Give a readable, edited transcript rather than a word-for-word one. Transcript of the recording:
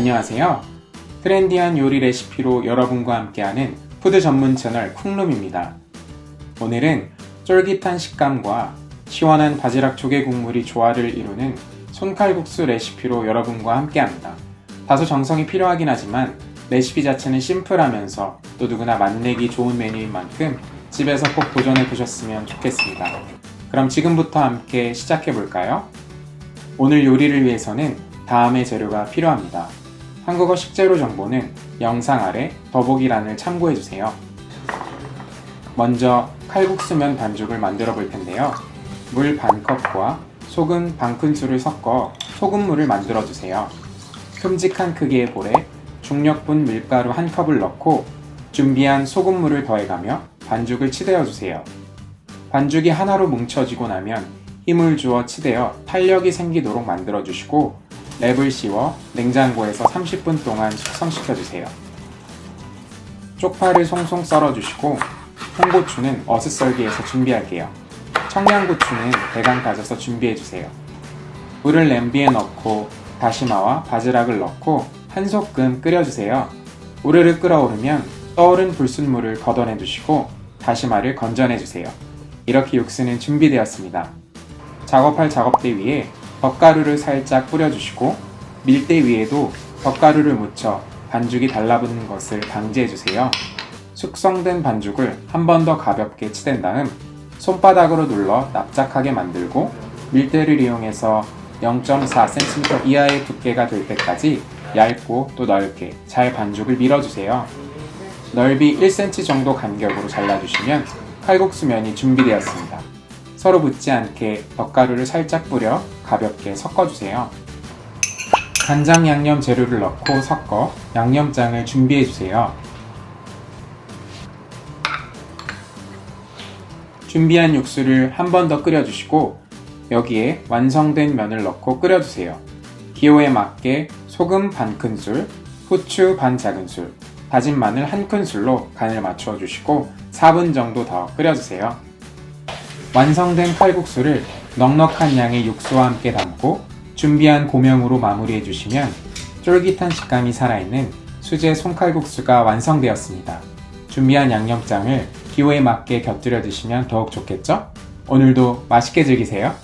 안녕하세요. 트렌디한 요리 레시피로 여러분과 함께하는 푸드 전문 채널 쿵룸입니다. 오늘은 쫄깃한 식감과 시원한 바지락 조개 국물이 조화를 이루는 손칼국수 레시피로 여러분과 함께합니다. 다소 정성이 필요하긴 하지만 레시피 자체는 심플하면서 또 누구나 맛내기 좋은 메뉴인 만큼 집에서 꼭 도전해 보셨으면 좋겠습니다. 그럼 지금부터 함께 시작해 볼까요? 오늘 요리를 위해서는 다음의 재료가 필요합니다. 한국어 식재료 정보는 영상 아래 더보기란을 참고해 주세요. 먼저 칼국수면 반죽을 만들어 볼 텐데요. 물 반컵과 소금 반큰술을 섞어 소금물을 만들어 주세요. 큼직한 크기의 볼에 중력분 밀가루 한 컵을 넣고 준비한 소금물을 더해가며 반죽을 치대어 주세요. 반죽이 하나로 뭉쳐지고 나면 힘을 주어 치대어 탄력이 생기도록 만들어 주시고 랩을 씌워 냉장고에서 30분 동안 숙성시켜 주세요. 쪽파를 송송 썰어 주시고 홍고추는 어슷썰기해서 준비할게요. 청양고추는 대강 다져서 준비해 주세요. 물을 냄비에 넣고 다시마와 바지락을 넣고 한 소끔 끓여주세요. 우르르 끓어오르면 떠오른 불순물을 걷어내 주시고 다시마를 건져내 주세요. 이렇게 육수는 준비되었습니다. 작업할 작업대 위에 덧가루를 살짝 뿌려주시고 밀대 위에도 덧가루를 묻혀 반죽이 달라붙는 것을 방지해주세요. 숙성된 반죽을 한 번 더 가볍게 치댄 다음 손바닥으로 눌러 납작하게 만들고 밀대를 이용해서 0.4cm 이하의 두께가 될 때까지 얇고 또 넓게 잘 반죽을 밀어주세요. 넓이 1cm 정도 간격으로 잘라주시면 칼국수면이 준비되었습니다. 서로 붙지 않게 덧가루를 살짝 뿌려 가볍게 섞어주세요. 간장 양념 재료를 넣고 섞어 양념장을 준비해주세요. 준비한 육수를 한 번 더 끓여주시고 여기에 완성된 면을 넣고 끓여주세요. 기호에 맞게 소금 반 큰술, 후추 반 작은술, 다진 마늘 한 큰술로 간을 맞춰 주시고 4분 정도 더 끓여주세요. 완성된 칼국수를 넉넉한 양의 육수와 함께 담고 준비한 고명으로 마무리해 주시면 쫄깃한 식감이 살아있는 수제 손칼국수가 완성되었습니다. 준비한 양념장을 기호에 맞게 곁들여 드시면 더욱 좋겠죠? 오늘도 맛있게 즐기세요.